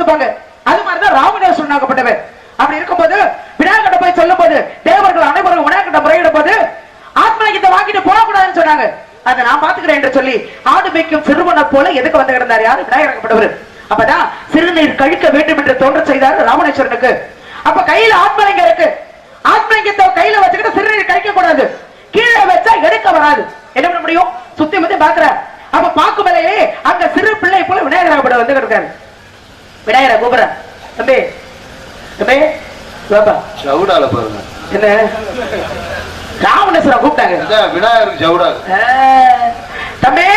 கொடுப்பாங்க. அது மாதிரிதான் ராமணேஸ்வரன் ஆகப்பட்டவர். அப்படி இருக்கும்போது விநாயகர்கிட்ட போய் சொல்லும் போது தேவர்கள் அனைவரும் விநாயகர்கிட்ட முறையிடும் போது ஆத்மலிங்கத்தை வாங்கிட்டு போகக்கூடாதுன்னு சொன்னாங்க. அதை நான் பாத்துக்கிறேன் என்று சொல்லி ஆடு மேய்க்கும் சிறுவனை போல எதுக்கு வந்து கிடந்தார்? யாரு? விநாயகர். அப்பதான் சிறுநீர் கழிக்க வேண்டும் என்று தோன்ற செய்தார் ராமணேஸ்வரனுக்கு. அப்ப கையில ஆத்மலிங்கம் இருக்கு. ஆத்மலிங்கத்தை கையில வச்சுக்கிட்டு சிறுநீர் கழிக்க கூடாது. கீழே வச்சா எடுக்க வராது. என்ன பண்ண முடியும்? சுத்தி முத்தி பாக்குறார். அப்ப பாக்கும் வேலையே அங்க சிறு பிள்ளை போல விநாயகர் வந்து கிடக்காரு. விநாயகரை கூப்பிடுற, தம்பி தம்பி பாப்பா சவுடால பாருங்க. என்ன ராமணேஸ்வரன் கூப்பிட்டாங்க. விநாயகருக்கு சவுடா தம்பி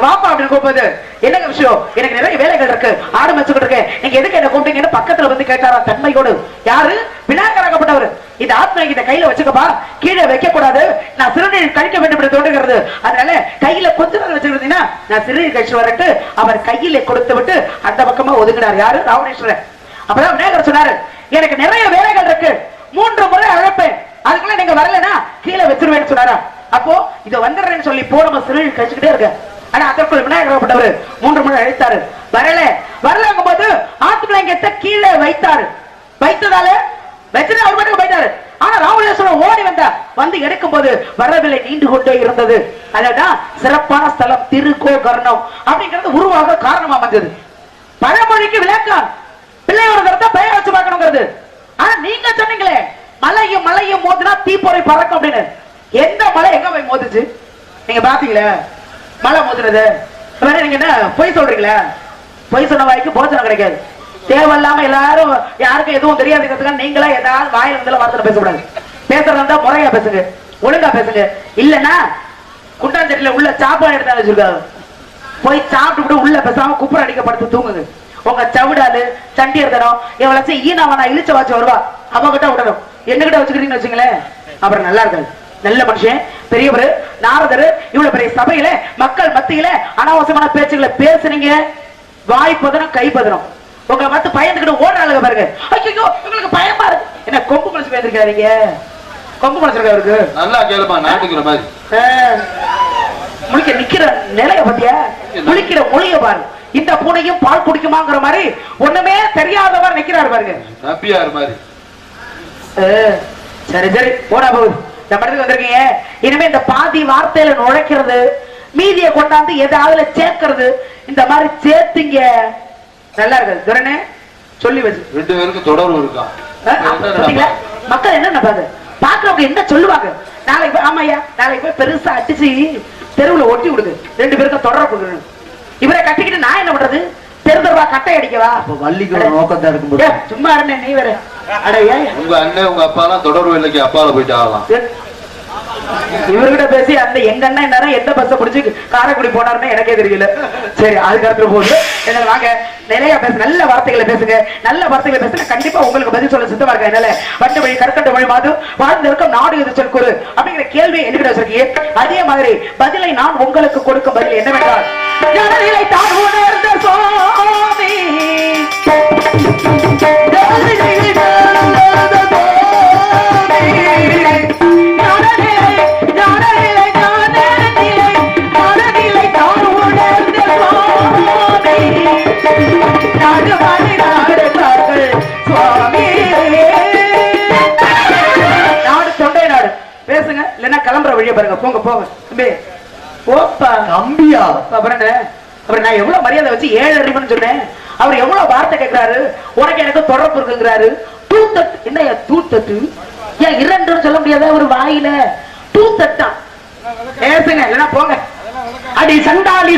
வாப்பா அப்படின்னு கூப்பிடுது. என்னங்க விஷயம்? எனக்கு நிறைய வேலைகள் இருக்கு, ஆடு மேய்ச்சிட்டு இருக்கேன், நீங்க எதுக்கு என்ன கூப்பிட்டீங்கன்னு பக்கத்துல வந்து கேட்டாரா தன்மையோடு. யாரு? விநாயகராகப்பட்டவர். இந்த ஆத்மலிங்கத்தை கையில வச்சுக்கப்பா, கீழே வைக்க கூடாது, நான் சிறுநீர் கழிக்க வேண்டும் என்று தோன்றுகிறது. அதனால கையில கொஞ்ச நேரம் வச்சுக்கிட்டீங்கன்னா நான் சிறுநீர் கழிச்சு வரட்டு அவர் கையில கொடுத்து விட்டு அந்த பக்கமா ஒதுங்கினார். யாரு? ராமணேஸ்வரன். அப்பதான் விநாயகர் சொன்னாரு, எனக்கு நிறைய வேலைகள் இருக்கு, 3 முறை அழைப்பேன், அதுக்குள்ள நீங்க வரலன்னா கீழே வச்சிருவேன்னு சொன்னாரா. அப்போ இதை வந்துடுறேன்னு சொல்லி போன சிறுநீர் கழிச்சுக்கிட்டே இருக்க. ஆனா அதற்குள் விநாயகர் 3 முறை அழைத்தாரு. வரலங்கும் போது ஆத்மலிங்கத்தை கீழே வைத்தாரு. வைத்ததால வச்சுட்டு அவர் மட்டும் போயிட்டாரு. ஆனா ராமணேஸ்வரன் ஓடி வந்து எடுக்கும் போது வரவில்லை, நீண்டு கொண்டே இருந்தது. அதான் சிறப்பான ஸ்தலம் திருக்கோகர்ணம் அப்படிங்கிறது உருவாக காரணமா வந்தது. பழமொழிக்கு விளக்கம் பிள்ளையோட தரத்தை பெயர் வச்சு பார்க்கணுங்கிறது. ஆனா நீங்க சொன்னீங்களே மலையும் மலையும் மோதினா தீப்பொறி பறக்கும் அப்படின்னு. எந்த மலை எங்க போய் மோதுச்சு? நீங்க பாத்தீங்களா மலை மோதுறது? நீங்க என்ன பொய் சொல்றீங்களா? பொய் சொன்ன வாய்க்கு போஜனம் கிடைக்காது. தேவையில்லாம எல்லாரும் யாருக்கும் எதுவும் தெரியாதுங்கிறதுக்கு நீங்களா ஏதாவது வாயில வந்து வார்த்தை பேசக்கூடாது. பேசுறதா முறையா பேசுங்க, ஒழுங்கா பேசுங்க. இல்லன்னா குண்டாஞ்சட்டில உள்ள சாப்பாடு எடுத்தா வச்சிருக்காங்க, போய் சாப்பிட்டு உள்ள பேசாம குப்புற அடிக்கப்படுத்து தூங்குங்க. உங்க சவுடாலு சண்டியர் தரம் எவ்வளவு ஈனாவனா இழிச்ச வாச்சு வருவா, அவகிட்ட விடணும். என்கிட்ட வச்சுக்கிட்டீங்கன்னு வச்சுங்களேன் அப்புறம் நல்லா இருக்காது. நல்ல மனுஷன், பெரியவர் நாரதர், இவ்வளவு பெரிய சபையில மக்கள் மத்தியில அனாவசியமான பேச்சுகளை பேசுனீங்க. வாய் பதனம் கை பதனம். உங்களை பார்த்து பயந்துக்கிட்டு ஓடுற ஆளுங்க பாருங்க. ஐயோ உங்களுக்கு பயமா இருக்கு. என்ன கொம்பு மனசு பேசிருக்காருங்க? கொம்பு மனசு இருக்கா அவருக்கு? நல்லா கேளுமா, நாட்டுக்கிற மாதிரி முழிக்க நிக்கிற நிலைய பத்தியா, முழிக்கிற மொழிய பாரு. இந்த பூனையும் பால் குடிக்குமாங்கிற மாதிரி ஒண்ணுமே தெரியாதவர் நிக்கிறாரு பாருங்க, நம்பியார் மாதிரி. சரி சரி போனா போகுது. நம்ம இடத்துக்கு வந்திருக்கீங்க. இனிமே இந்த பாதி வார்த்தையில நுழைக்கிறது, மீதியை கொண்டாந்து எதாவது சேர்க்கிறது, இந்த மாதிரி சேர்த்தீங்க நல்லா இருக்காது. துரனே சொல்லி வச்சு 2 பேருக்கு தொடர்பு இருக்கா? மக்கள் என்ன நினைப்பாங்க, பாக்குறவங்க என்ன சொல்லுவாங்க? நாளைக்கு போய் ஆமாய்யா நாளைக்கு போய் பெருசா அடிச்சு தெருவுல ஒட்டி விடுங்க, 2 பேருக்கு தொடர்பு கொடுக்கணும். இவரை கட்டிக்கிட்டு நான் என்ன பண்றது? தெருதர்வா கட்டை அடிக்கவா? வள்ளிக்கு நோக்கம் தான் இருக்கும். சும்மா இருந்தேன் நீ வேற. அடையா உங்க அண்ணன் உங்க அப்பா எல்லாம் தொடர்பு இல்லைக்கு அப்பால போயிட்டு ஆகலாம். இவர்கிட்ட பேசி அந்த எங்க அண்ணன் என்ன எந்த பஸ்ஸை பிடிச்சி காரைக்குடி போனாருன்னு எனக்கே தெரியல. சரி அதுக்கு அடுத்த போது என்ன வாங்க நிறைய பேச, நல்ல வார்த்தைகளை பேசுங்க, நல்ல வார்த்தைகளை பேசுங்க. கண்டிப்பா உங்களுக்கு பதில் சொல்ல சித்தமா இருக்கா? என்னால வண்டு வழி கற்கண்டு வழி மாது வாழ்ந்திருக்கும் நாடு எது சொல்கூறு அப்படிங்கிற கேள்வி என்கிட்ட வச்சிருக்கீங்க. அதே மாதிரி பதிலை நான் உங்களுக்கு கொடுக்கும் பதில் என்னவென்றால், தான் உணர்ந்த சுவாமி பேசுங்க, இல்லன்னா கிளம்புற வழியை பாருங்க. போங்க போங்க தம்பி. போப்பா தம்பியா? அப்புறம் நான் எவ்வளவு மரியாதை வச்சு 7 அறிவுன்னு சொன்னேன். அவர் எவ்வளவு வார்த்தை கேட்கிறாரு, உனக்கு எனக்கு தொடர்பு இருக்குங்கிறாரு. தூத்தட்டு என்ன தூத்தட்டு? ஏன் 2 சொல்ல முடியாத ஒரு வாயில தூத்தட்டா? பேசுங்க இல்லன்னா போங்க. அடி சண்டாலி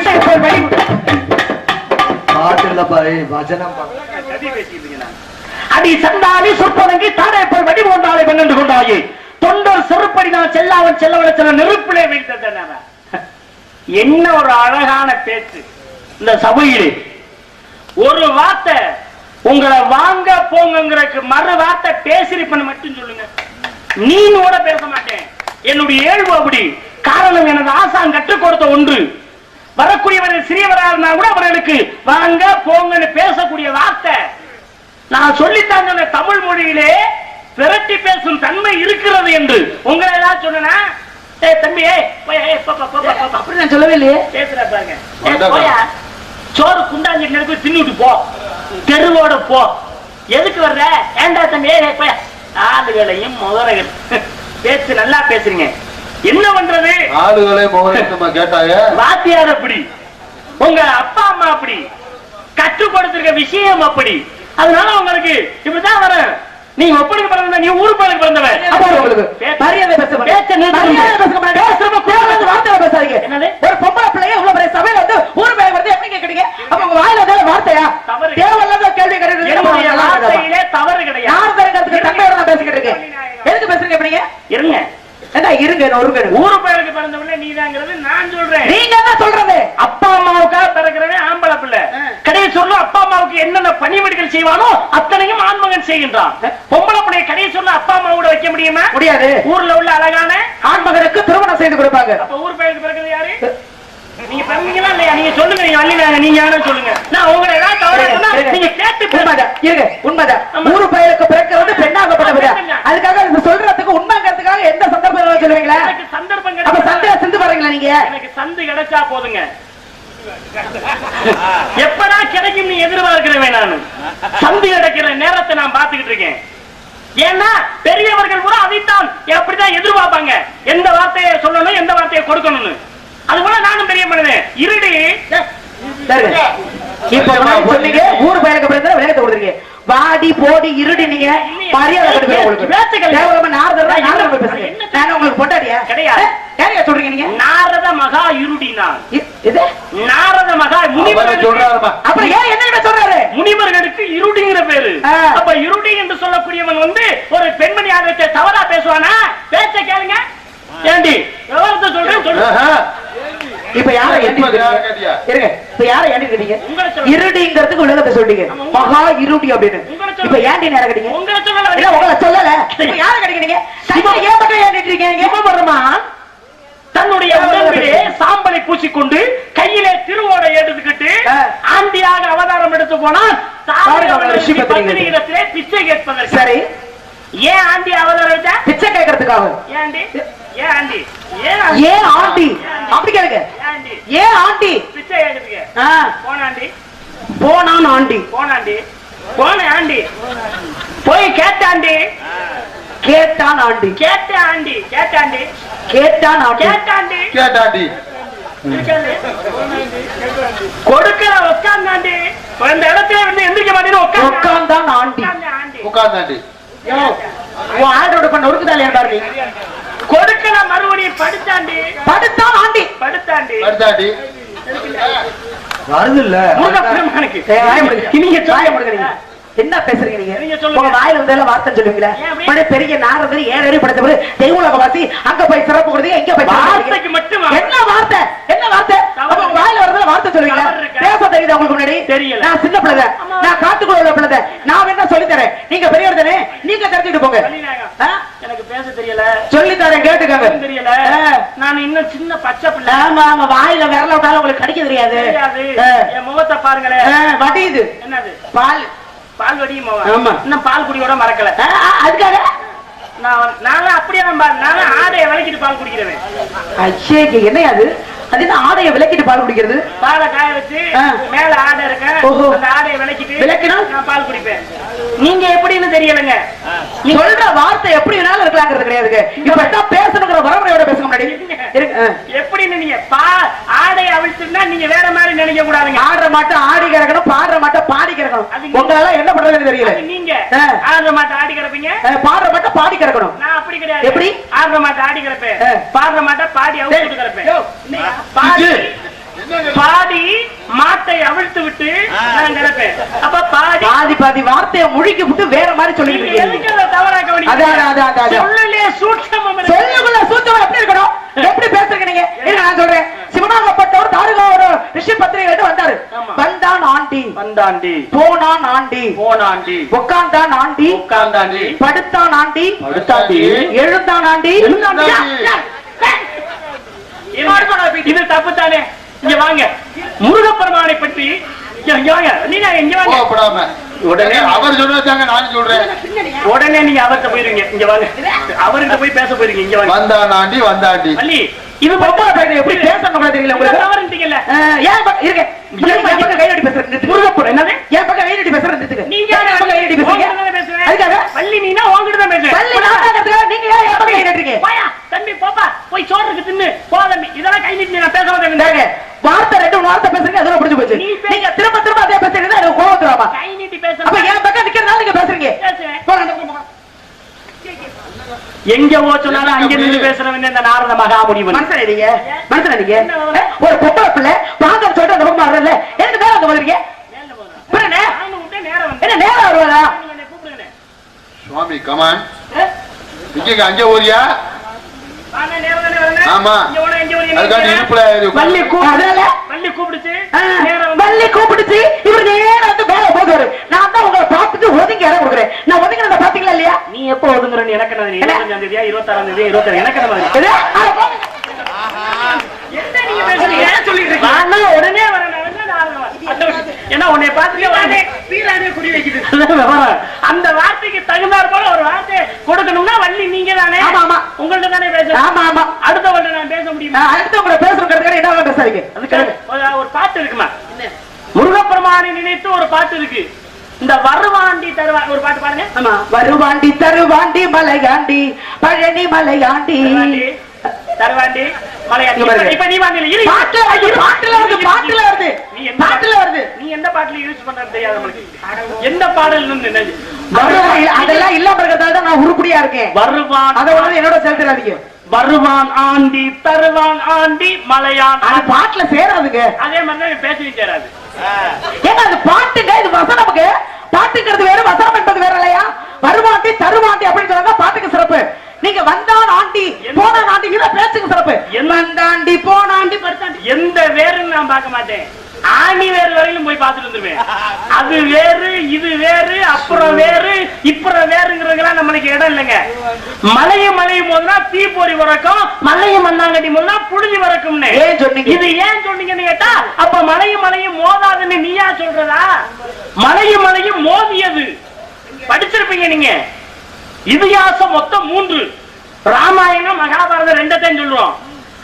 அடி சண்டாலி சொற்பதங்கி தானே போய் வெடி போன்றாலே வென்று கொண்டாயே தொண்டர் செருப்படி நான் செல்லாவன் செல்லவன நெருப்பிலே வைத்தது. என்ன ஒரு அழகான பேச்சு இந்த சபையிலே. ஒரு வார்த்தை உங்களை வாங்க போங்கிறதுக்கு மறு வார்த்தை பேசிருப்பேன்னு மட்டும் சொல்லுங்க. நீனோட பேச மாட்டேன். என்னுடைய இயல்பு அப்படி. காரணம் எனது ஆசான் கற்றுக் கொடுத்த ஒன்று. வரக்கூடியவர்கள் சிறியவராக இருந்தா கூட அவர்களுக்கு வாங்க போங்கன்னு பேசக்கூடிய வார்த்தை நான் சொல்லித்தான் சொன்ன தமிழ் மொழியிலே விரட்டி பேசும் தன்மை இருக்கிறது என்று உங்களை ஏதாவது சொன்னா தம்பி அப்படி நான் சொல்லவே இல்லையே. பேசுற பாருங்க, சோறு குண்டாஞ்சி நெருப்பு தின்னுட்டு போ. தெருவோட போ. எதுக்கு வர்ற? ஏண்டா தம்பி ஆளுகளையும் முதலைகள் பேச்சு நல்லா பேசுறீங்க. என்ன பண்றது? ஆளுகளே மோகனமா கேட்டாங்க. வாத்தியார் அப்படி, உங்க அப்பா அம்மா அப்படி, கற்றுக் கொடுத்திருக்க விஷயம் அப்படி. அதனால உங்களுக்கு இப்படிதான் வரும். நீங்க ஒப்பனுக்கு பிறந்த, நீ ஊரு பேருக்கு பிறந்தவன். அப்ப உங்களுக்கு மரியாதை பேசாதீங்க. ஒரு பொம்பளை பிள்ளைய உள்ள பெரிய சபையில வந்து ஊரு பேர் வந்து எப்படி கேக்குறீங்க? அப்ப உங்க வாயில வந்து வார்த்தையா? தேவையில்லாத கேள்வி கேட்கறது தவறு கிடையாது. யார் தரங்கிறதுக்கு தன்மையோட தான் பேசிக்கிட்டு இருக்கேன். எதுக்கு பேசுறீங்க இப்ப நீங்க? இருங்க ஊரு பேருக்கு பிறந்தவனே நீதாங்கிறது நான் சொல்றேன். நீங்க என்ன சொல்றது? அப்பா அம்மாவுக்காக பிறக்கிறவன் ஆம்பளை பிள்ளை. கடையை சொல்லும் அப்பா அம்மாவுக்கு என்னென்ன பணிவிடைகள் செய்வானோ அத்தனையும் ஆண்மகன் செய்கின்றான். பொம்பளை பிள்ளைய கடையை சொல்ல அப்பா அம்மாவோட வைக்க முடியுமா? முடியாது. ஊர்ல உள்ள அழகான ஆண்மகனுக்கு திருமணம் செய்து கொடுப்பாங்க. அப்ப ஊர் பேருக்கு பிறகு யாரு? நீங்க பிறந்தீங்களா இல்லையா? நீங்க சொல்லுங்க. நீங்க வரலீங்க, நீங்க யாரும் சொல்லுங்க. நான் உங்களை ஏதாவது தவறா சொன்னா நீங்க கேட்டு உண்மைதான். ஊரு பயிருக்கு பிறக்கிறது பெண்ணாகப்பட்டவங்க. அதுக்காக இது சொல்றதுக்கு உண்மைங்கிறதுக்காக எந்த சந்தர்ப்பம் சொல்லுவீங்களா? எனக்கு சந்தர்ப்பம் அப்ப சந்தையில சிந்து பாருங்களா நீங்க? எனக்கு சந்து கிடைச்சா போதுங்க. எப்படா கிடைக்கும் நீ எதிர்பார்க்கிறேன். நான் சந்து கிடைக்கிற நேரத்தை நான் பார்த்துக்கிட்டு இருக்கேன். ஏன்னா பெரியவர்கள் கூட அதைத்தான் எப்படிதான் எதிர்பார்ப்பாங்க. எந்த வார்த்தையை சொல்லணும், எந்த வார்த்தையை கொடுக்கணும்னு. அது போல நானும் பெரிய மனிதன். இருடி இப்ப சொன்னீங்க ஊர் பயிருக்கு பிறந்த விளையாட்டு கொடுத்துருக்கீங்க. வாடி போடி இருடி நீங்க மரியாதை உங்களுக்கு பொண்டாடியா கிடையாது. சொல்றீங்க நீங்க நாரத மகா இருடினா நாரத மகா முனிவர் சொல்றாருமா. அப்புறம் ஏன் என்ன சொல்றாரு? முனிவர்களுக்கு இருடிங்கிற பேரு. அப்ப இருடி என்று சொல்லக்கூடியவன் வந்து ஒரு பெண்மணி ஆதரத்தை தவறா பேசுவானா? பேச்ச கேளுங்க. ஏண்டி விவரத்தை சொல்றேன் சொல்லு. இப்ப யாரை இருடிங்கிறதுக்கு உலகத்தை சொல்றீங்க மகா இருடி அப்படின்னு. இப்ப ஏன்டி நேரம் கிடைக்கும்? உங்களை சொல்லல. யாரை கிடைக்கிறீங்க? ஏன் பக்கம் ஏண்டிட்டு இருக்கீங்க? இப்ப வருமா தன்னுடைய உடம்பிலே சாம்பலை பூசிக்கொண்டு கையிலே திருவோட எடுத்துக்கிட்டு ஆண்டியாக அவதாரம் எடுத்து போனால் பிச்சை கேட்பதற்கு. சரி, ஏன் ஆண்டி அவதாரம்? பிச்சை கேட்கறதுக்காக. ஏண்டி? ஏன் ஆண்டி? ஏன் ஆண்டி? அப்படி கேளுங்க. ஏன் ஆண்டி? பிச்சை கேட்கறதுக்கு. போனாண்டி போனான் ஆண்டி போனாண்டி போன ஆண்டி போய் கேட்டாண்டி கேட்டான் ஆண்டி கேட்டாண்டி கேட்டாண்டி கேட்டான் கேட்டாண்டி கேட்டாண்டி கொடுக்கிற உட்கார்ந்தாண்டி. இந்த இடத்துல வந்து எந்திரிக்க மாட்டேன்னு உட்கார்ந்தான் ஆண்டி. உட்கார்ந்தாண்டி ஆண்டோட பண்ண ஒருக்குதாலே இருந்தாரு. கொடுக்கல மறுபடியும் படுத்தாண்டி படுத்தான் ஆண்டி படுத்தாண்டி படுத்தாண்டி வருது இல்ல. நீங்க சாய முடிக்கிறீங்க. என்ன பேசுறீங்க நீங்க? உங்க வாயில வந்து வார்த்தை சொல்லுவீங்களா? பெரிய நாரதர் ஏழு படைத்தவர் தெய்வலகவாசி அங்க போய் சிறப்பு கொடுத்தீங்க. எங்க போய் வார்த்தைக்கு மட்டும் என்ன வார்த்தை? என்ன வார்த்தை? உங்க வாயில வரதுல வார்த்தை சொல்லுவீங்களா? பேச தெரியுது உங்களுக்கு முன்னாடி? தெரியல. நான் சின்ன பிள்ளை, நான் காட்டுக்குள்ள உள்ள பிள்ளை. நான் என்ன சொல்லி தரேன், நீங்க பெரியவர் தானே, நீங்க தெரிஞ்சுட்டு போங்க. எனக்கு பேச தெரியல, சொல்லி தரேன் கேட்டுக்கங்க. தெரியல, நான் இன்னும் சின்ன பச்சை பிள்ளை. ஆமா, வாயில விரல விட்டாலும் உங்களுக்கு கடிக்க தெரியாது. என் முகத்தை பாருங்களேன். வடியுது. என்னது? பால் பால் வடியும். இன்னும் பால் குடியோட மறக்கல. அதுக்காக நான் அப்படியே நானும் ஆடையை விளக்கிட்டு பால் குடிக்கிறேன். என்ன அது? அது என்ன ஆடையை விளக்கிட்டு பால் குடிக்கிறது? பாலை காய வச்சு மேல ஆடை இருக்க அந்த ஆடையை விளக்கினா நான் பால் குடிப்பேன். நீங்க எப்படின்னு தெரியலங்க. சொல்ற வார்த்தை எப்படி வேணாலும் இருக்கலாங்கிறது கிடையாதுங்க. இப்ப பேசணுங்கிற வரமுறையோட பேச முடியாது. எப்படின்னு நீங்க ஆடையை அவிழ்த்துனா நீங்க வேற மாதிரி நினைக்க கூடாதுங்க. ஆடுற மாட்டோம் ஆடி கிடக்கணும், பாடுற மாட்டோம் பாடி கிடக்கணும். உங்களால என்ன பண்றதுன்னு தெரியல. நீங்க ஆடுற மாட்டோம் ஆடி கிடப்பீங்க, பாடுற மாட்டோம் பாடி கிடக்கணும். நான் அப்படி கிடையாது. எப்படி? ஆடுற மாட்டோம் ஆடி கிடப்பேன், பாடுற மாட்டோம் பாடி அவிழ்த்து கிடப்பேன். பாடி மாட்டை அவிழ்த்து விட்டு நான் கிடப்பேன். அப்ப பாதி பாதி வார்த்தையை முழுக்கி விட்டு வேற மாதிரி சொல்லிட்டு எப்படி பேசுறீங்க நீங்க? நான் சொல்றேன், சிவனாகப்பட்டவர் தாருகாவோட ரிஷி பத்திரிகை வந்தாரு. வந்தான் ஆண்டி வந்தாண்டி, போனான் ஆண்டி போனாண்டி, உட்கார்ந்தான் ஆண்டி உட்கார்ந்தாண்டி, படுத்தான் ஆண்டி படுத்தாண்டி, எழுந்தான் ஆண்டி எழுந்தாண்டி. இது தப்பு தானே. இங்க வாங்க, முருகப்பெருமானை பற்றி உடனே அவர் சொல்றாங்க, நான் சொல்றேன். உடனே நீங்க அவர்கிட்ட போயிருங்க. இங்க வாங்க, அவர்கிட்ட போய் பேச போயிருங்க. இங்க வாங்க. வந்தாண்டி வந்தாண்டி அல்லி இது எப்படி பேசணும் தெரியல. முருகப்பெருமான் என்னது? என் பக்கம் கையடி பேசுறேன். பேசுங்க. நீங்க ஏன் கை நீட்டி பேசுறீங்க? அதுக்காக வள்ளி நீனா உங்ககிட்ட தான் பேசுறேன். வள்ளி நான் கேக்குறதுக்காக நீங்க ஏன் என் பக்கம் கை நீட்டுறீங்க? போயா தம்பி போப்பா போய் சோறுக்கு தின்னு போ தம்பி. இதெல்லாம் கை நீட்டி நான் பேச மாட்டேன். இந்தாங்க, வார்த்தை ரெண்டு வார்த்தை பேசுறீங்க, அதோட முடிஞ்சு போச்சு. நீங்க திரும்ப திரும்ப அதே பேசுறீங்கன்னா எனக்கு கோவம் வந்துருமா? கை நீட்டி அப்ப பேச என் பக்கம் நிக்கிறதுனால நீங்க பேசுறீங்க. பேசுவேன். போங்க, அந்த பக்கம் போங்க. எங்க போச்சுனாலும் அங்க நின்று பேசுறவன் இந்த நாரத மகாமுனிவன். மனுஷன் நீங்க, மனுஷன் நீங்க. ஒரு பொம்பளை பிள்ளை வாங்க சொல்லிட்டு அந்த பக்கம் வரல, எனக்கு மேல வந்து வந்துருக்கீங்க. பிறகு என்ன நேரம் வருவாரா? சுவாமி கமான் இங்க அங்கே ஓரியா ஆமா அதுக்காண்டி இடுப்புல வள்ளி அதனால கூப்பிடுச்சு வள்ளி கூப்பிடுச்சு இவர் நேரம் வந்து மேல போகுவாரு. நான் தான் உங்களை பார்த்துட்டு ஒதுங்கி இடம் கொடுக்குறேன். நான் ஒதுங்கினத பாத்தீங்களா இல்லையா? நீ எப்ப ஒதுங்குறன்னு எனக்கு என்ன 25ஆம் தேதியா 26ஆம் தேதியா 26 எனக்கு என்ன மாதிரி எது? அட போங்க. என்ன நீங்க பேசுறீங்க? என்ன சொல்லிட்டு இருக்கீங்க? நான் உடனே வரேன். ஏன்னா உன்னை பார்த்துட்டு உடனே வீரானே குறி வைக்குது. அந்த வார்த்தைக்கு தகுந்தாற் போல ஒரு வார்த்தை கொடுக்கணும்னா வள்ளி நீங்க தானே? ஆமா ஆமா உங்கள்ட்ட தானே பேசுறேன். ஆமா ஆமா அடுத்தவங்கள்ட்ட நான் பேச முடியுமா? அடுத்தவங்களை பேசுறதுக்காக என்ன பேசாதீங்க. ஒரு பாட்டு இருக்குமா? முருகப்பெருமானை நினைத்து ஒரு பாட்டு இருக்கு. இந்த வருவாண்டி தருவாண்டி ஒரு பாட்டு பாருங்க. ஆமா, வருவாண்டி தருவாண்டி மலையாண்டி பழனி மலையாண்டி தருவாண்டி மலையாண்டி. இப்ப நீ வாங்கல இரு. பாட்டுல வருது. நீ எந்த பாட்டுல யூஸ் பண்றது தெரியாது உங்களுக்கு. எந்த பாடல் அதெல்லாம் இல்லாம இருக்கிறதால தான் நான் உருப்படியா இருக்கேன். வருவான் அதை வந்து என்னோட செலுத்துறாதீங்க. வருவான் ஆண்டி தருவான் ஆண்டி மலையான். அது பாட்டுல சேராதுங்க. அதே மாதிரிதான் பேசவும் சேராது. ஏங்க அது பாட்டுங்க, இது வசனமுங்க. பாட்டுங்கிறது வேற, வசனம் என்பது வேற இல்லையா? வருவாண்டி தருவாண்டி அப்படின்னு சொன்னா பாட்டுக்கு சிறப்பு. நீங்க வந்தான் ஆண்டி போனான் ஆண்டி இத பேச்சுக்கு சிறப்பு. வந்தாண்டி போனாண்டி படுத்தாண்டி எந்த வேறுன்னு நான் பார்க்க மாட்டேன். ஆணி வேறு வரையிலும் போய் பார்த்துட்டு வந்துருவேன். அது வேறு இது வேறு அப்புறம் வேறு இப்புறம் வேறுங்கிறதுலாம் நம்மளுக்கு இடம் இல்லைங்க. மலையும் போதுனா தீப்பொறி வரக்கும், மலையும் மண்ணாங்கட்டி போதுனா புழுதி வரக்கும்னு ஏன் சொன்னீங்க? இது ஏன் சொன்னீங்கன்னு கேட்டா அப்ப மலையும் மோதாதுன்னு நீயா சொல்றதா? மலையும் மோதியது படிச்சிருப்பீங்க நீங்க. இதிகாசம் மொத்தம் 3. ராமாயணம் மகாபாரதம் 2த்தையும் சொல்றோம்.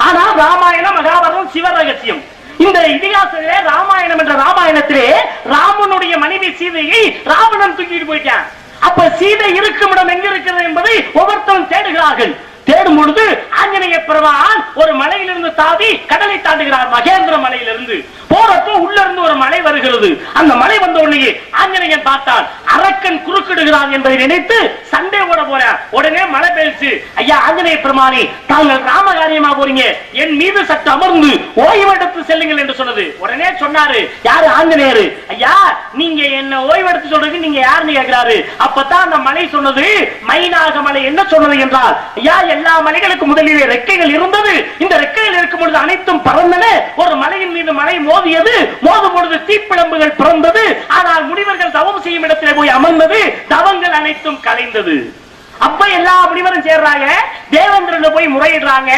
ஆனா ராமாயணம் மகாபாரதம் சிவ ரகசியம். இந்த இதிகாசத்திலே ராமாயணம் என்ற ராமாயணத்திலே ராமனுடைய மனைவி சீதையை ராவணன் தூக்கிட்டு போயிட்டான். அப்ப சீதை இருக்கும் இடம் எங்க இருக்கிறது என்பதை ஒவ்வொருத்தரும் தேடுகிறார்கள். தேடும் பொழுது ஆஞ்சநேய பெருமான் ஒரு மலையிலிருந்து தாவி கடலை தாண்டுகிறார். மகேந்திர மலையிலிருந்து போறப்போ உள்ள இருந்து ஒரு மலை வருகிறது. அந்த மலை வந்த உடனே ஆஞ்சநேயன் பார்த்தான். அரக்கன் குறுக்கிடுகிறான் என்பதை நினைத்து சண்டை ஓட போற உடனே மழை பெய்ச்சு, ஐயா ஆஞ்சநேய பெருமானே தாங்கள் ராமகாரியமா போறீங்க, என் மீது சற்று அமர்ந்து ஓய்வெடுத்து செல்லுங்கள் என்று சொன்னது. உடனே சொன்னாரு யாரு? ஆஞ்சநேயர். ஐயா நீங்க என்ன ஓய்வெடுத்து சொல்றதுக்கு நீங்க யாருன்னு கேட்கிறாரு. அப்பதான் அந்த மலை சொன்னது, மைனாக மலை என்ன சொன்னது என்றால், ஐயா எல்லா மலைகளுக்கு முதலிலே ரெக்கைகள் இருந்தது. இந்த ரெக்கைகள் இருக்கும் பொழுது அனைத்தும் பறந்தன. ஒரு மலையின் மீது மலை மோதியது. மோதும் பொழுது தீப்பிழம்புகள் பிறந்தது. ஆனால் முனிவர்கள் தவம் செய்யும் இடத்திலே போய் அமர்ந்தது. தவங்கள் அனைத்தும் கலைந்தது. அப்ப எல்லா முனிவரும் சேர்றாங்க. தேவேந்திரன் போய் முறையிடுறாங்க.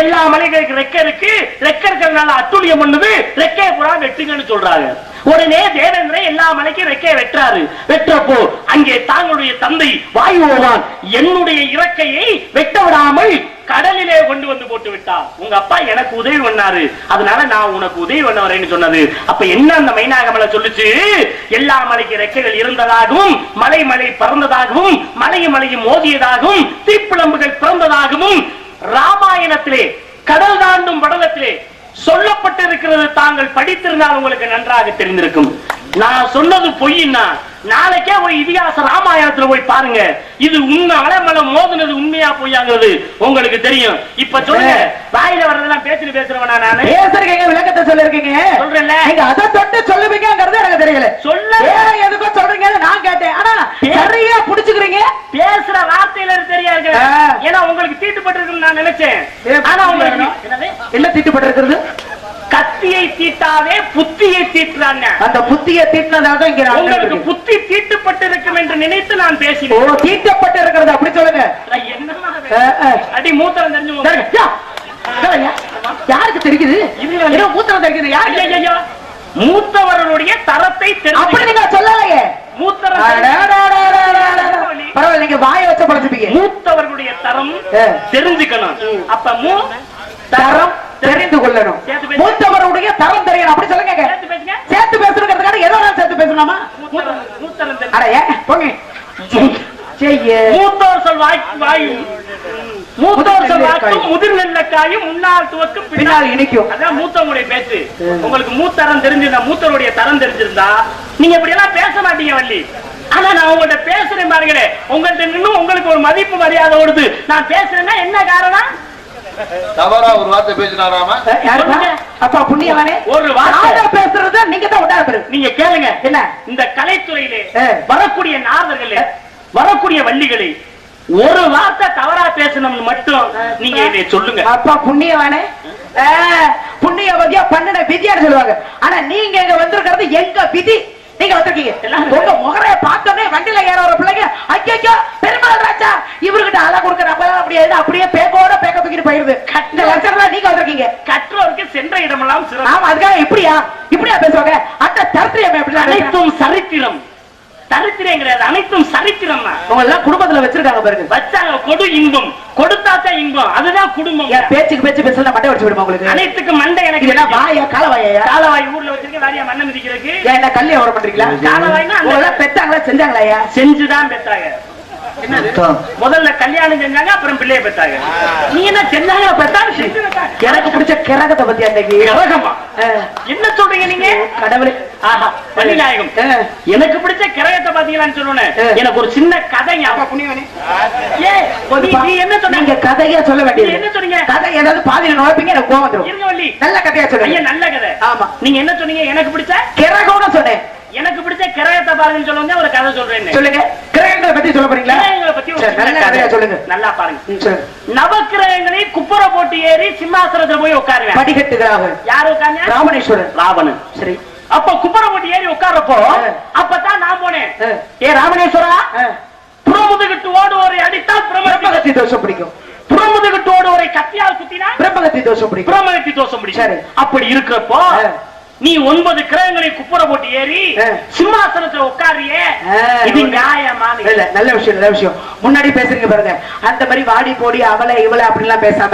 எல்லா மலைகளுக்கு ரெக்கை இருக்கு, ரெக்கை இருக்கிறதுனால அட்டுழியம் பண்ணுது, ரெக்கையை புறா வெட்டுங்கன்னு சொல்றாங்க. உடனே தேவேந்திரன் எல்லா மலைக்கும் ரெக்கையை வெட்டுறாரு. வெற்றப்போ அங்கே தாங்களுடைய தந்தை வாயுவான் என்னுடைய இறக்கையை வெட்ட விடாமல் கடலிலே கொண்டு வந்து போட்டு விட்டார். உங்க அப்பா எனக்கு உதவி பண்ணாரு, அதனால நான் உனக்கு உதவி பண்ண வரேன்னு சொன்னது. அப்ப என்ன அந்த மைனாகமலை சொல்லுச்சு? எல்லா மலைக்கு ரெக்கைகள் இருந்ததாகவும், மலை பறந்ததாகவும், மலையும் மோதியதாகவும், தீப்பிழம்புகள் பிறந்ததாகவும் ராமாயணத்திலே கடல் தாண்டும் படலத்திலே சொல்லப்பட்டிருக்கிறது. தாங்கள் படித்திருந்தால் உங்களுக்கு நன்றாக தெரிந்திருக்கும். நான் சொன்னது பொய்னா நாளைக்கே போய் இதிகாச ராமாயணத்துல போய் பாருங்க. இது உண்மை. மலை மோதுனது உண்மையா பொய்யாங்கிறது உங்களுக்கு தெரியும். இப்ப சொல்லுங்க, வாயில வர்றதெல்லாம் பேசுறவனா நானு? பேசுறீங்க, விளக்கத்தை சொல்லிருக்கீங்க. சொல்றேன்ல, நீங்க அதை தொட்டு சொல்லுவீங்கிறது எனக்கு தெரியல. சொல்ல எதுக்கும் சொல்றீங்க நான் கேட்டேன். ஆனா சரியா புடிச்சுக்கிறீங்க. பேசுற வார்த்தையில தெரியா இருக்கு. ஏன்னா உங்களுக்கு தீட்டுப்பட்டு இருக்குன்னு நான் நினைச்சேன். ஆனா உங்களுக்கு என்ன தீட்டுப்பட்டு இருக்கிறது? கத்தியை தீட்டாவே புத்தியை தீட்டுறாங்க. அந்த புத்தியை தீட்டினதாக உங்களுக்கு புத்தி தீட்டுப்பட்டு இருக்கும் என்று நினைத்து நான் பேசினேன். தீட்டப்பட்டு இருக்கிறது அப்படி சொல்லுங்க. அடி மூத்திரம் தெரிஞ்சு யாருக்கு தெரியுது? மூத்திரம் தெரியுது யாருக்கு? மூத்தவர்களுடைய தரத்தை அப்படி நீங்க சொல்லலையே. மூத்தவர்களுடைய தரம் தெரிஞ்சுக்கணும். அப்ப தரம் தெரிந்து கொள்ளணும். மூத்தவருடைய தரம் தெரியணும் அப்படி சொல்லுங்க. சேர்த்து பேசுறதுக்காக ஏதோ சேர்த்து பேசணுமா? மூத்தரம் அட ஏன் போங்க செய்ய மூத்தோர் சொல் வாயும் மூத்தோர் சொல் வாக்கும் முதிர் நெல்லக்காயும் முன்னாள் துவக்கும் பின்னால் இனிக்கும். அதான் மூத்தவங்களுடைய பேச்சு. உங்களுக்கு மூத்தரம் தெரிஞ்சிருந்தா, மூத்தருடைய தரம் தெரிஞ்சிருந்தா நீங்க இப்படி எல்லாம் பேச மாட்டீங்க வள்ளி. ஆனா நான் உங்கள்ட்ட பேசுறேன் பாருங்களே, உங்கள்ட்ட நின்னு உங்களுக்கு ஒரு மதிப்பு மரியாதை ஓடுது. நான் பேசுறேன்னா என்ன காரணம்? தவறா ஒரு வார்த்தை பேசினாராமா? அப்பா புண்ணியவனே, ஒரு வார்த்தை பேசுறது நீங்க தான் உண்டாரு. நீங்க கேளுங்க. என்ன இந்த கலைத்துறையிலே வரக்கூடிய நாரதர்களே, வரக்கூடிய வள்ளிகளை ஒரு வார்த்தை தவறா பேசணும்னு மட்டும் நீங்க இதை சொல்லுங்க. அப்பா புண்ணியவானே, புண்ணியவதியா பண்ணன விதியான்னு சொல்லுவாங்க. ஆனா நீங்க இங்க வந்திருக்கிறது எங்க விதி. நீங்க வந்திருக்கீங்க உங்க முகரைய பார்த்தோன்னே வண்டியில ஏற ஒரு பிள்ளைங்க ஐயோ பெருமாள் ராஜா இவர்கிட்ட அழ கொடுக்க நம்ம அப்படியே அப்படியே பேக்கோட பேக்க தூக்கிட்டு போயிருது. இந்த லட்சம் நீங்க வந்திருக்கீங்க. கற்றோருக்கு சென்ற இடமெல்லாம் சிறப்பு. ஆமா, அதுக்காக இப்படியா பேசுவாங்க. அந்த தரித்திரம் எப்படி? அனைத்தும் சரித்திரம். சரித்திரம் கிடையாது, அனைத்தும் சரித்திரம். உங்க எல்லாம் குடும்பத்துல வச்சிருக்காங்க பாருங்க. வச்சாங்க கொடு இன்பம், கொடுத்தாச்சா இன்பம், அதுதான் குடும்பம். பேச்சுக்கு பேச்சு பேசல மண்டை வச்சு விடுமா உங்களுக்கு? அனைத்துக்கு மண்டை எனக்கு என்ன வாயா காலவாயா? காலவாய் ஊர்ல வச்சிருக்க வாரியா மண்ணை மிதிக்கிறதுக்கு. என்ன கல்யாணம் வர பண்றீங்களா? காலவாய்னா பெத்தாங்களா செஞ்சாங்களா? செஞ்சுதான் பெற்றாங்க. முதல்ல கல்யாணம் செஞ்சாங்க, அப்புறம் பிள்ளைய பெற்றாங்க. நீ என்ன செஞ்சாங்க பெற்றாங்க? எனக்கு பிடிச்ச கிரகத்தை பத்தி அன்னைக்கு கிரகமா என்ன சொல்றீங்க நீங்க? கடவுளே, ஆஹா பள்ளிநாயகம், எனக்கு பிடிச்ச கிரகத்தை பாத்தீங்களான்னு சொல்லணும். எனக்கு ஒரு சின்ன கதை ஞாபகம். நீ என்ன சொன்னீங்க? கதையா சொல்ல வேண்டியது. என்ன சொன்னீங்க? கதை ஏதாவது பாதியில நுழைப்பீங்க, எனக்கு கோவம் வந்துரும். இருங்க வள்ளி, நல்ல கதையா சொல்லுங்க. நல்ல கதை. ஆமா, நீங்க என்ன சொன்னீங்க? எனக்கு பிடிச்ச கிரகம்னு சொன்னேன். எனக்கு பிடிச்ச கிரகத்தை பாருங்கன்னு சொல்லுங்க. ஒரு கதை சொல்றேன். சொல்லுங்க. கிரகங்களை பத்தி சொல்ல போறீங்களா? கிரகங்களை பத்தி ஒரு நல்ல கதையா சொல்லுங்க. நல்லா பாருங்க. நவக்கிரகங்களை குப்புற போட்டு ஏறி சிம்மாசனத்துல போய் உட்காருவேன். படிக்கட்டுக்காக யாரு உட்கார்ந்து? ராவணேஸ்வரன். ராவணன். சரி, அப்ப குப்புற போட்டு ஏறி உட்கார்றப்போ அப்பதான் நான் போனேன். ஏ ராவணேஸ்வரா, புறமுதுகிட்டு ஓடுவோரை அடித்தால் பிரம்மகத்தி தோஷம் பிடிக்கும். புறமுதுகிட்டு ஓடுவோரை கத்தியால் குத்தினா பிரம்மகத்தி தோஷம் பிடிக்கும். பிரம்மகத்தி தோஷம் பிடிக்கும். அப்படி இருக்கிறப்போ நீ 9 கிரகங்களை குப்புற போட்டு ஏறி சிம்மாசனத்துல உட்காரியே, இது நியாயமா? இல்ல, நல்ல விஷயம், நல்ல விஷயம். முன்னாடி பேசுறீங்க பாருங்க. அந்த மாதிரி வாடி போடி அவளை இவளை அப்படிலாம் பேசாம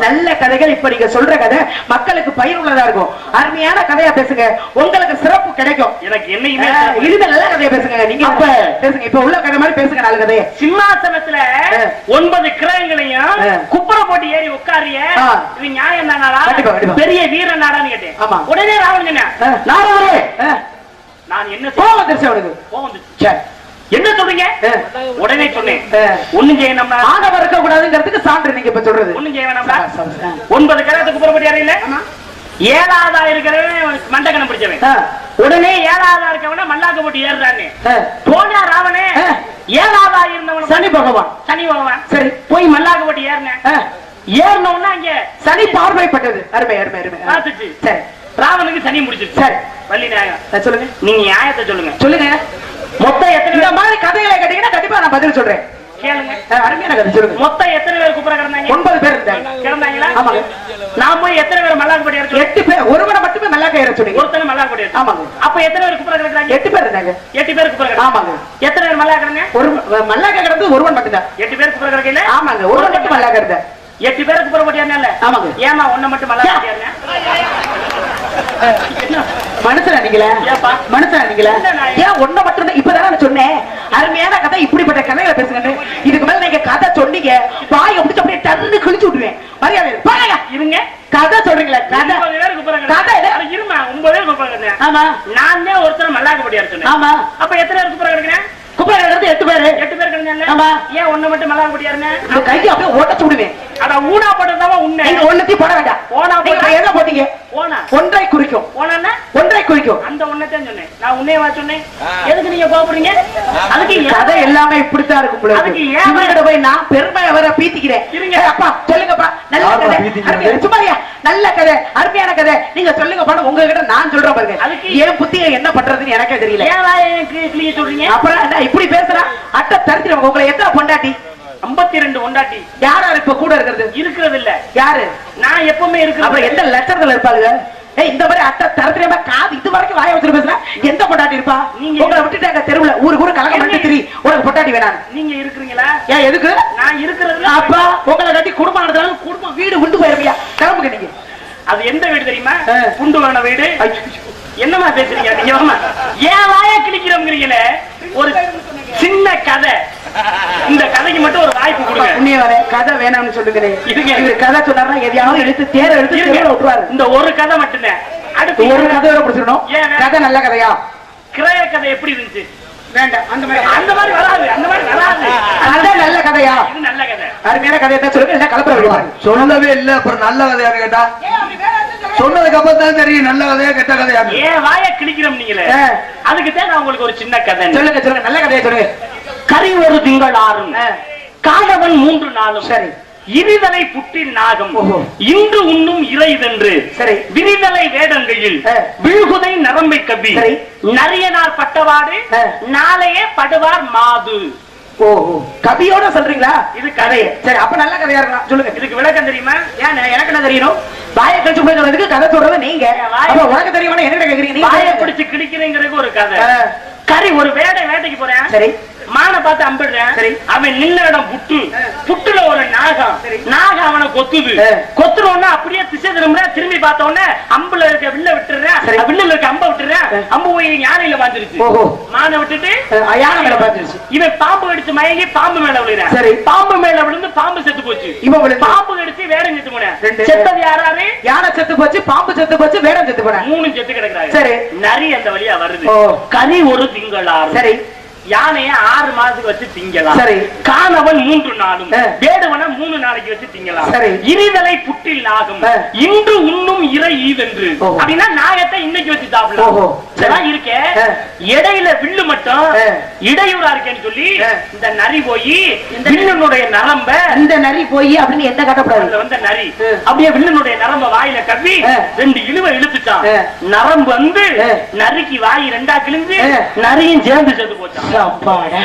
நல்ல கதைகள் இப்ப நீங்க சொல்ற கதை மக்களுக்கு பயனுள்ளதா இருக்கும். அருமையான கதையா பேசுங்க, உங்களுக்கு சிறப்பு கிடைக்கும். எனக்கு என்னையுமே இது நல்ல கதையா பேசுங்க. நீங்க அப்ப பேசுங்க, இப்ப உள்ள கதை மாதிரி பேசுங்க. நல்ல கதையை சிம்மாசனத்துல 9 கிரகங்களையும் குப்புற போட்டு ஏறி உட்காரிய, இது நியாயம் தானா? பெரிய வீர நாடான்னு கேட்டேன். ஆமா, உடனே ராவணன் நான் என்ன என்ன சொல்றீங்க? உடனே சொன்னேன். ஒண்ணும் செய்ய நம்ம ஆணவம் இருக்க கூடாதுங்கிறதுக்கு சான்று நீங்க இப்ப சொல்றது. ஒண்ணும் செய்ய வேணாம். 9 கிரகத்துக்கு புறப்பட்டு யாரும் இல்ல. 7ஆவதா இருக்கிறவன் மண்டகணம் பிடிச்சவன். உடனே 7ஆவதா இருக்கவன மல்லாக்க போட்டு ஏறுறான்னு போனா ராவணே. 7ஆவதா இருந்தவன் சனி பகவான். சனி பகவான். சரி, போய் மல்லாக்க போட்டு ஏறினோம்னா அங்க சனி பார்வைப்பட்டது. அருமை அருமை அருமை. பார்த்துச்சு. சரி, ராவனுக்கு சனி முடிச்சிருச்சு. சரி, வள்ளி நியாயம் சொல்லுங்க. நீங்க நியாயத்தை சொல்லுங்க. சொல்லுங்க. மொத்தம் எத்தனை? இந்த மாதிரி கதைகளை கேட்டீங்கன்னா கண்டிப்பா நான் பதில் சொல்றேன். கேளுங்க. அருமையான கதை சொல்லுங்க. மொத்தம் எத்தனை பேர் குப்புற கிடந்தாங்க? 9 பேர் கிடந்தாங்களா? ஆமா. நான் போய் எத்தனை பேர் மல்லாக்கபடி ஏற சொன்னேன்? 8 பேர். ஒருவனை மட்டுமே மல்லாக்க ஏற சொன்னீங்க. ஒருத்தனை மல்லாக்கபடி ஏற. ஆமாங்க. அப்ப எத்தனை பேர் குப்புற கிடந்தாங்க? 8 பேர் இருந்தாங்க. 8 பேர் குப்புற கிடந்தாங்க. ஆமாங்க. எத்தனை பேர் மல்லாக்க கிடந்தாங்க? ஒரு மல்லாக்க கிடந்தது ஒருவன் மட்டும் தான். 8 பேர் குப்புற கிடக்கல? ஆமாங்க, ஒருவன் மட்டும் மல்லாக்க கிடந்தா. 8 பேருக்கு குப்புற போட்டு ஏறனல? ஆமாங்க. ஏமா ஒண்ணு மட்டும் மல்லாக்க ஏறன? மனுஷன் அடிக்கல, மனுஷன் அடிக்கல. ஏன் ஒண்ணு மட்டும்? இப்பதான் சொன்னேன் அருமையான கதை, இப்படிப்பட்ட கதைகளை பேசுங்க. இதுக்கு மேல நீங்க கதை சொன்னீங்க, வாயை முடிச்சு அப்படியே டர்னு கிழிச்சு விட்டுருவேன். மரியாதை பாருங்க. இருங்க, கதை சொல்றீங்களா? கதை 9 பேருக்கு கதை இருமா. 9 பேருக்கு குப்புற. ஆமா, நான் தான் ஒருத்தர் மல்லாக்கப்படி சொன்னேன். ஆமா, அப்ப எத்தனை பேருக்கு குப்புற கிடக்குறேன்? குப்புற கிடக்குறது 8 பேரு. 8 பேர் கிடந்தாங்க. ஆமா, ஏன் ஒண்ணு மட்டும் மல்லாக்கப்படி ஏறன? அந்த கையை அப்படியே ஓட்டச்சு விடுவேன். அட ஊனா போட்டதாவா உன்னை? நீங்க ஒண்ணத்தையும் போட வேண்டாம். ஓனா போட என்ன போட்டீங்க? ஓனா ஒன்றை குறிக்கும். ஓனா ஒன்றை குறிக்கும். அந்த ஒண்ணத்தையும் சொன்னேன். நான் உன்னைய வா சொன்னேன். எதுக்கு நீங்க கோபப்படுறீங்க? அதுக்கு கதை எல்லாமே இப்படித்தான் இருக்கும் போல. அதுக்கு இவர்கிட்ட போய் நான் பெருமையை வர பீத்திக்கிறேன். இருங்க அப்பா, சொல்லுங்கப்பா. நல்ல கதை, சும்மாரியா நல்ல கதை, அருமையான கதை நீங்க சொல்லுங்க. பாடம் உங்ககிட்ட நான் சொல்றேன் பாருங்க. அதுக்கு ஏன் புத்திய என்ன பண்றதுன்னு எனக்கே தெரியல. ஏன் சொல்றீங்க? அப்புறம் என்ன இப்படி பேசுறா? அட்டை தரித்திரம். உங்களை எத்தனை பொண்டாட்டி? 52 பொண்டாட்டி. யாரா இப்ப கூட இருக்கிறது? இருக்கிறது இல்ல. யாரு? நான் எப்பவுமே இருக்கிறேன். அப்புறம் எந்த லட்சத்துல இருப்பாங்க? இந்த மாதிரி அட்டை தரத்திரமா காது இது வரைக்கும் வாய வச்சு பேசுறேன். எந்த பொண்டாட்டி இருப்பா? நீங்க உங்களை விட்டுட்டாங்க தெருவுல ஊரு கலகம் பண்ணி திரி. உனக்கு பொண்டாட்டி வேணாம். நீங்க இருக்கிறீங்களா? ஏன் எதுக்கு? நான் இருக்கிறது. அப்பா உங்களை கட்டி குடும்பம் நடந்தாலும் குடும்பம் வீடு உண்டு போயிருவியா? கிளம்புங்க நீங்க. அது எந்த வீடு தெரியுமா? குண்டு வேண வீடு. என்னமா பேசுறீங்க? நீங்க ஏன் வாய கிழிக்கிறோங்கிறீங்களே? ஒரு சின்ன கதை, இந்த கதைக்கு மட்டும் ஒரு வாய்ப்பு கொடுங்க. புண்ணியவரே, கதை வேணாம்னு சொல்லுங்களே. இருங்க. இவர் கதை சொன்னாருன்னா எதையாவது எடுத்து தேர எடுத்து இருங்க. தெருவுல விட்டுருவாரு. இந்த ஒரு கதை மட்டும்தான். அடுத்து ஒரு கதையோட பிடிச்சிடணும். ஏன்? கதை நல்ல கதையா? கிரைய கதை எப்படி இருந்துச்சு? வேண்டாம், அந்த மாதிரி வராது, அந்த மாதிரி வராது. கதை நல்ல கதையா? இது நல்ல கதை. அருமையான கதையை தான் சொல்லுங்க, இல்ல கலப்பட விடுவாரு. சொல்லவே இல்ல, அப்புறம் நல்ல கதையான்னு கேட்டா சொன்னதுக்கு அப்புறம் தான் தெரியும் நல்ல கதையா கெட்ட கதையா. ஏன் வாயை கிழிக்கிறோம் நீங்களே? அதுக்கு தான் நான் உங்களுக்கு ஒரு சின்ன கதை சொல்லுங்க சொல்லுங்க, நல்ல கதையை சொல்லுங்க. கரி ஒரு திங்கள் ஆறும் காணவன் 3 நாளும் சரி. இருதலை புட்டின் நாகம் ஓஹோ. இன்று உண்ணும் இறைதென்று சரி. விரிதலை வேடங்கையில் ஆ. விழுகுதை நரம்பை கவி சரி. நரியனார் பட்டவாடு ஆ. நாளையே படுவார் மாது. ஓஹோ, கவியோட சொல்றீங்களா? இது கதை. சரி, அப்ப நல்ல கதையா இருக்கலாம். சொல்லுங்க. இதுக்கு விளக்கம் தெரியுமா? ஏன் எனக்கு என்ன தெரியணும்? வாயை கழிச்சு போய் சொல்றதுக்கு கதை சொல்றது நீங்க. அப்ப உனக்கு தெரியுமா? என்ன கேக்குறீங்க? நீங்க வாயை பிடிச்சு கிழிக்கிறேங்கிறதுக்கு ஒரு கதை. கறி ஒரு வேட்டைக்கு போறேன். சரி. மானை பார்த்து அம்பிடுறேன். சரி. அவன் நின்ன இடம் புட்டு. புட்டுல ஒரு நாகம். சரி. நாகம் அவனை கொத்துது. கொத்துறோன்னா அப்படியே திசை திரும்பி பார்த்த உடனே அம்புல இருக்க வில்ல விட்டுறேன். சரி. வில்லுல இருக்க அம்ப விட்டுறேன். அம்பு போய் யானையில பாந்துருச்சு. ஓஹோ. மானை விட்டுட்டு யானை மேல பாத்துருச்சு. இவன் பாம்பு கடிச்சு மயங்கி பாம்பு மேல விழுறான். சரி. பாம்பு மேல விழுந்து பாம்பு செத்து போச்சு. இவன் விழுந்து பாம்பு கடிச்சு வேடம் செத்து போனேன். ரெண்டு. செத்தது யாராரு? யானை செத்து போச்சு, பாம்பு செத்து போச்சு, வேடம் செத்து போன. 3 செத்து கிடக்குறாங்க. சரி. நரி அந்த வழியா வருது. ஓ. கறி ஒரு திங்களாறு. சரி. யானைய 6 மாதத்துக்கு வச்சு திங்கலாம். சரி. காணவன் 3 நாளும் ஆ. வேடுவன 3 நாளைக்கு வச்சு திங்கலாம். சரி. இருதலை புட்டில் ஆகும் ஆ. இன்று உண்ணும் இறை ஈவென்று. ஓஹோ. அப்படின்னா நாகத்தை இன்னைக்கு வச்சு சாப்பிடலாம். ஓஹோ. இதெல்லாம் இருக்கே. ஆ. இடையில வில்லு மட்டும் ஆ. இடையூறா இருக்கேன்னு சொல்லி ஆ. இந்த நரி போய் வில்லனுடைய நரம்ப இந்த நரி போய் அப்படின்னு எந்த காட்டக்கூடாது. அதுல வந்த நரி ஆ. அப்படியே வில்லனுடைய நரம்ப வாயில கவ்வி ஆ. 2 இழுவை இழுத்துட்டான். ஆ. நரம்பு வந்து ஆ. நரிக்கு வாய் 2ஆ கிழிஞ்சு ஆ. நரியும் சேர்ந்து செத்து போச்சான். அப்பாடா.